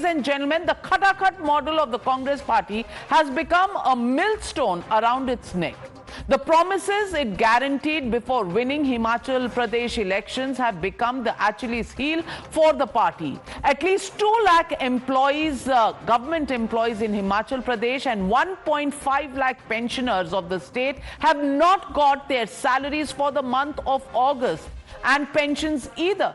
and gentlemen, the Khatakhut model of the Congress party has become a millstone around its neck. The promises it guaranteed before winning Himachal Pradesh elections have become the Achilles heel for the party. At least 2 lakh employees, government employees in Himachal Pradesh and 1.5 lakh pensioners of the state have not got their salaries for the month of August and pensions either.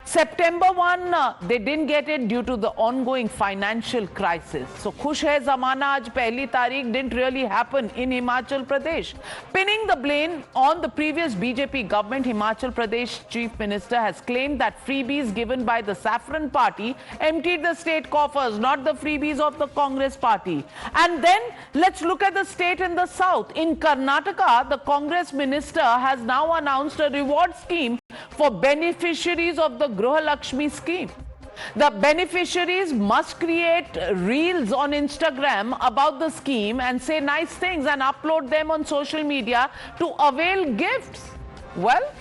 September 1, they didn't get it due to the ongoing financial crisis. So, Khush Hai Zamana Aaj Pehli Tarikh didn't really happen in Himachal Pradesh. Pinning the blame on the previous BJP government, Himachal Pradesh Chief Minister has claimed that freebies given by the Saffron Party emptied the state coffers, not the freebies of the Congress Party. And then, let's look at the state in the south. In Karnataka, the Congress minister has now announced a reward scheme for beneficiaries of the Gruha Lakshmi scheme. The beneficiaries must create reels on Instagram about the scheme and say nice things and upload them on social media to avail gifts. Well,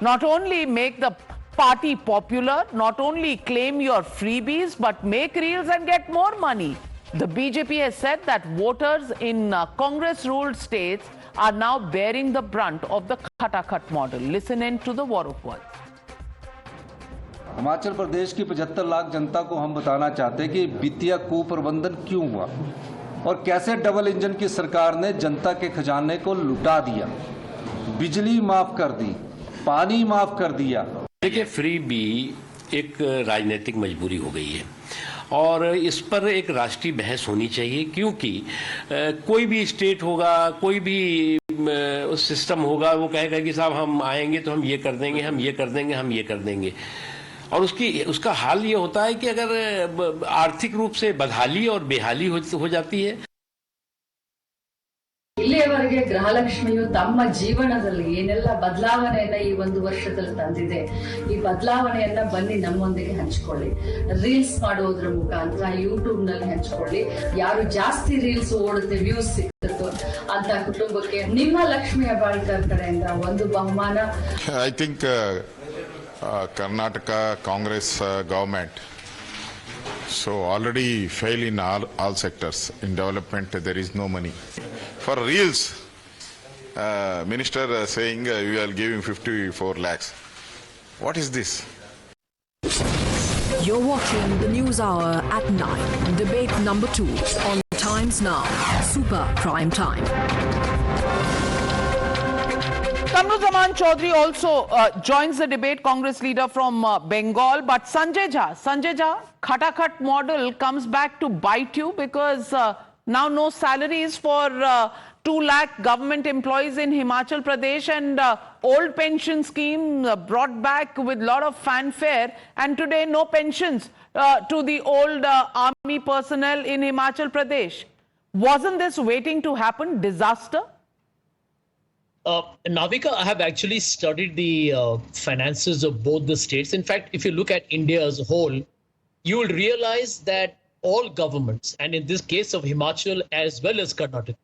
not only make the party popular, not only claim your freebies, but make reels and get more money. The BJP has said that voters in Congress-ruled states are now bearing the brunt of the Khatakhut model. Listen in to the war of words. Himachal Pradesh की 75 लाख जनता को हम बताना चाहते हैं कि वित्तीय कुप्रबंधन क्यों हुआ और कैसे डबल इंजन की सरकार ने जनता के खजाने को लुटा दिया, बिजली माफ कर दी, पानी माफ कर दिया। देखिए, फ्री बी एक राजनीतिक मजबूरी हो गई है और इस पर एक राष्ट्रीय बहस होनी चाहिए, क्योंकि कोई भी स्टेट होगा, कोई भी सिस्टम होगा, वो कहेगा कि साहब हम आएंगे तो हम ये कर देंगे, हम ये कर देंगे, हम ये कर देंगे। और उसका हाल ये होता है कि अगर आर्थिक रूप से बदहाली और बेहाली हो जाती है। ಇಲ್ಲಿಯವರೆಗೆ ಗೃಹಲಕ್ಷ್ಮಿಯು ತಮ್ಮ ಜೀವನದಲ್ಲಿ ಏನೆಲ್ಲ ಬದಲಾವಣೆಯನ್ನ ಈ ಒಂದು ವರ್ಷದಲ್ಲಿ ತಂದಿದೆ, ಈ ಬದಲಾವಣೆಯನ್ನ ಬನ್ನಿ ನಮ್ಮೊಂದಿಗೆ ಹಂಚಿಕೊಳ್ಳಿ. ರೀಲ್ಸ್ ಮಾಡೋದ್ರ ಮುಖಾಂತರ ಯೂಟ್ಯೂಬ್ ನಲ್ಲಿ ಹಂಚಿಕೊಳ್ಳಿ. ಯಾರು ಜಾಸ್ತಿ ರೀಲ್ಸ್ ಓಡುತ್ತೆ, ವ್ಯೂಸ್ ಸಿಕ್ಕುತ್ತೋ ಅಂತ ಕುಟುಂಬಕ್ಕೆ ನಿಮ್ಮ ಲಕ್ಷ್ಮಿ ಹೆಬ್ಬಾಳ್ಕರ್ ಕಡೆಯಿಂದ ಒಂದು ಬಹುಮಾನ. I think Karnataka Congress government so already fail in all sectors. In development there is no money. For reels, minister saying we are giving 54 lakhs. What is this? You're watching the News Hour at 9. Debate number 2 on Times Now. Super Prime Time. Kamruzaman Chaudhary also joins the debate, Congress leader from Bengal. But Sanjay Jha, Khatakhut model comes back to bite you because now no salaries for 2 lakh government employees in Himachal Pradesh, and old pension scheme brought back with a lot of fanfare, and today no pensions to the old army personnel in Himachal Pradesh. Wasn't this waiting to happen? Disaster? Navika, I have actually studied the finances of both the states. In fact, if you look at India as a whole, you will realize that all governments, and in this case of Himachal as well as Karnataka,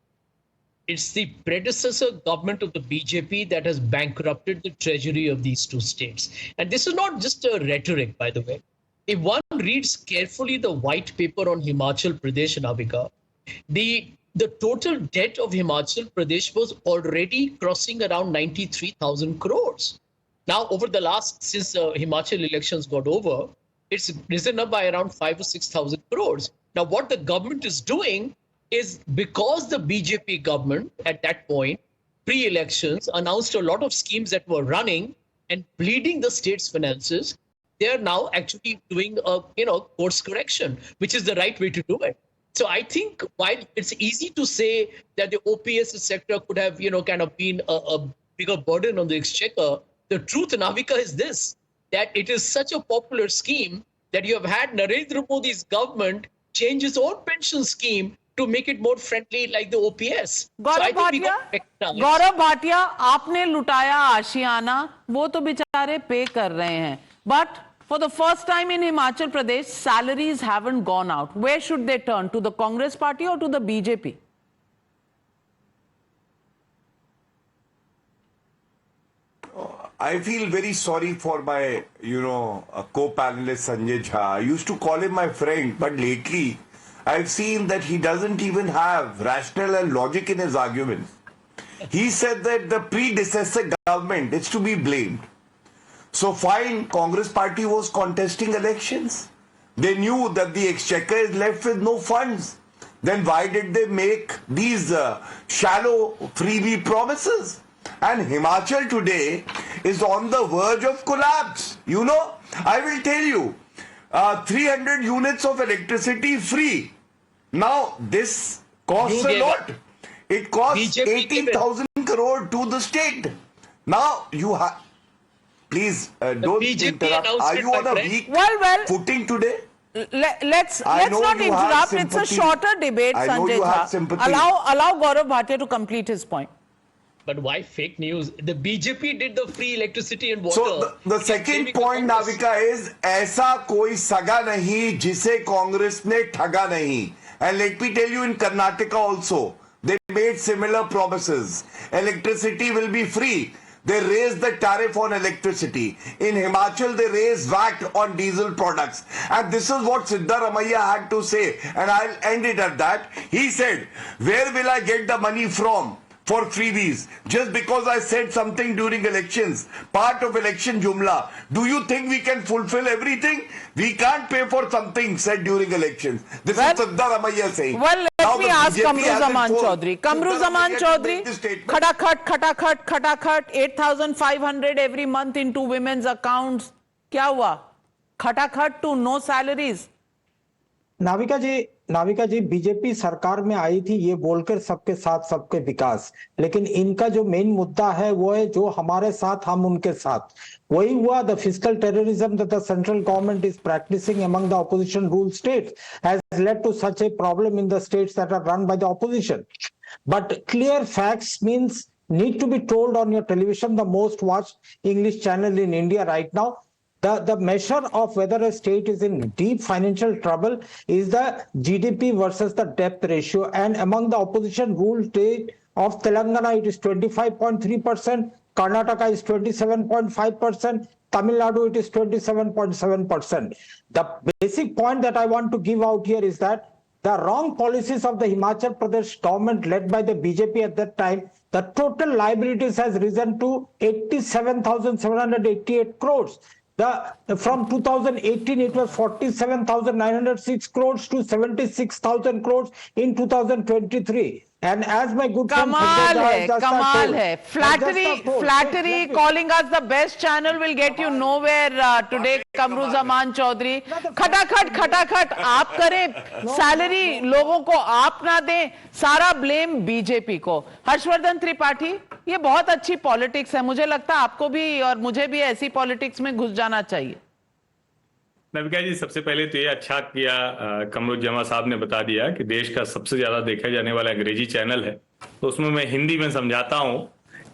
it's the predecessor government of the BJP that has bankrupted the treasury of these two states. And this is not just a rhetoric, by the way. If one reads carefully the white paper on Himachal Pradesh, Navika, the total debt of Himachal Pradesh was already crossing around 93,000 crores. Now, over the since Himachal elections got over, it's risen up by around 5,000 or 6,000 crores. Now, what the government is doing is, because the BJP government at that point, pre-elections, announced a lot of schemes that were running and bleeding the state's finances, they are now actually doing a course correction, which is the right way to do it. So I think while it's easy to say that the OPS sector could have, kind of been a bigger burden on the exchequer, the truth, Navika, is this, that it is such a popular scheme that you have had Narendra Modi's government change its own pension scheme to make it more friendly like the OPS. Gaurav Bhatia, आपने लुटाया आशियाना, वो तो बेचारे पे कर रहे हैं. But for the first time in Himachal Pradesh, salaries haven't gone out. Where should they turn? To the Congress party or to the BJP? I feel very sorry for my, co-panelist Sanjay Jha. I used to call him my friend, but lately I've seen that he doesn't even have rationale and logic in his argument. He said that the predecessor government is to be blamed. So fine, Congress party was contesting elections. They knew that the exchequer is left with no funds. Then why did they make these shallow freebie promises? And Himachal today is on the verge of collapse. I will tell you, 300 units of electricity free. Now, this costs a lot. It costs 18,000 crore to the state. Now, you have... Please, don't interrupt. Are you on a weak footing today? Let's not interrupt. It's a shorter debate, Sanjay Jha. Allow Gaurav Bhatia to complete his point. But why fake news? The BJP did the free electricity and water. So the second point, Navika, is ऐसा कोई सगा नहीं जिसे कांग्रेस ने ठगा नहीं. And let me tell you, in Karnataka also, they made similar promises. Electricity will be free. They raised the tariff on electricity. In Himachal, they raised VAT on diesel products. And this is what Siddaramaiah had to say. And I'll end it at that. He said, where will I get the money from for freebies? Just because I said something during elections, part of election jumla. Do you think we can fulfill everything? We can't pay for something said during elections. This is Siddaramaiah saying. Well, let me ask Kamru Zaman Chaudhary. Kamru Zaman Chaudhary, khatakhat, 8,500 every month into women's accounts. Kya hua? Khatakhat to no salaries. Navika ji BJP सरकार में आई थी ये बोलकर सबके साथ सबके विकास, लेकिन इनका जो मेन मुद्दा है वो है जो हमारे साथ हम उनके साथ. वही हुआ. The fiscal terrorism that the central government is practising among the opposition rule states has led to such a problem in the states that are run by the opposition. But clear facts means need to be told on your television, the most watched English channel in India right now. The measure of whether a state is in deep financial trouble is the GDP versus the debt ratio. And among the opposition ruled state of Telangana, it is 25.3%. Karnataka is 27.5%. Tamil Nadu, it is 27.7%. The basic point that I want to give out here is that the wrong policies of the Himachal Pradesh government led by the BJP at that time, the total liabilities has risen to 87,788 crores. From 2018, it was 47,906 crores to 76,000 crores in 2023. And as my good friend Kamal hai. Flattery calling us the best channel will get you nowhere today, Kamru Zaman Chaudhary. खटाखट आप करें, salary लोगों को आप ना दें, सारा blame BJP को. हर्षवर्धन त्रिपाठी, ये बहुत अच्छी पॉलिटिक्स है. मुझे लगता है आपको भी और मुझे भी ऐसी पॉलिटिक्स में घुस जाना चाहिए. नविका जी, सबसे पहले तो ये अच्छा किया कमरू जमा साहब ने बता दिया कि देश का सबसे ज्यादा देखा जाने वाला अंग्रेजी चैनल है, तो उसमें मैं हिंदी में समझाता हूं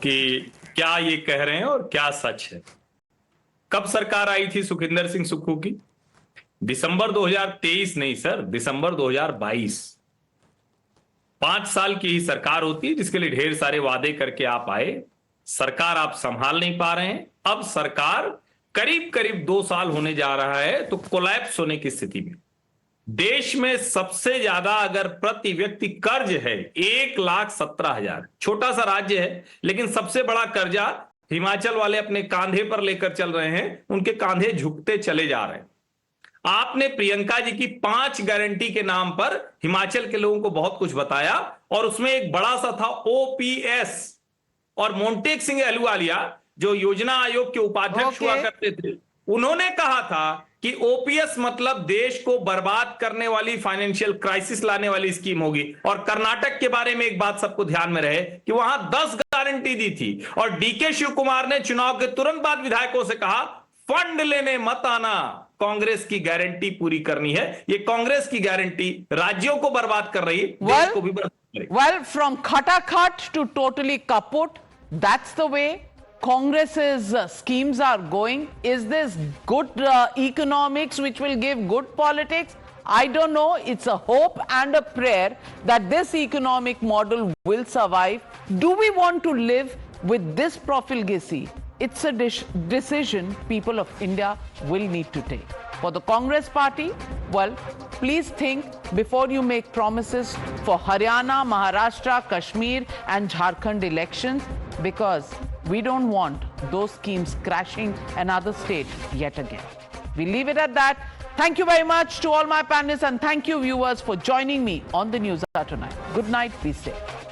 कि क्या ये कह रहे हैं और क्या सच है. कब सरकार आई थी सुखिंदर सिंह सुक्खू की? दिसंबर 2023 नहीं सर, दिसंबर 2022. 5 साल की ही सरकार होती है जिसके लिए ढेर सारे वादे करके आप आए. सरकार आप संभाल नहीं पा रहे हैं. अब सरकार करीब 2 साल होने जा रहा है तो कोलैप्स होने की स्थिति में. देश में सबसे ज्यादा अगर प्रति व्यक्ति कर्ज है 1,17,000. छोटा सा राज्य है लेकिन सबसे बड़ा कर्जा हिमाचल वाले अपने कांधे पर लेकर चल रहे हैं. उनके कांधे झुकते चले जा रहे हैं. आपने प्रियंका जी की 5 गारंटी के नाम पर हिमाचल के लोगों को बहुत कुछ बताया और उसमें एक बड़ा सा था ओपीएस. और मोंटेक सिंह अहलूवालिया जो योजना आयोग के उपाध्यक्ष हुआ करते थे, उन्होंने कहा था कि ओपीएस मतलब देश को बर्बाद करने वाली, फाइनेंशियल क्राइसिस लाने वाली स्कीम होगी. और कर्नाटक के बारे में एक बात सबको ध्यान में रहे कि वहां 10 गारंटी दी थी और डीके शिव कुमार ने चुनाव के तुरंत बाद विधायकों से कहा फंड लेने मत आना, कांग्रेस की गारंटी पूरी करनी है. ये कांग्रेस की गारंटी राज्यों को बर्बाद कर रही है, देश को भी बर्बाद कर रही है. Well, from khatakhat to totally kaput, that's the way Congress's schemes are going. Is this good economics which will give good politics? I don't know. It's a hope and a prayer that this economic model will survive. Do we want to live with this profligacy it's a decision people of India will need to take. For the Congress party, well, please think before you make promises for Haryana, Maharashtra, Kashmir and Jharkhand elections, because we don't want those schemes crashing another state yet again. We leave it at that. Thank you very much to all my panelists, and thank you viewers for joining me on the News Hour tonight. Good night, be safe.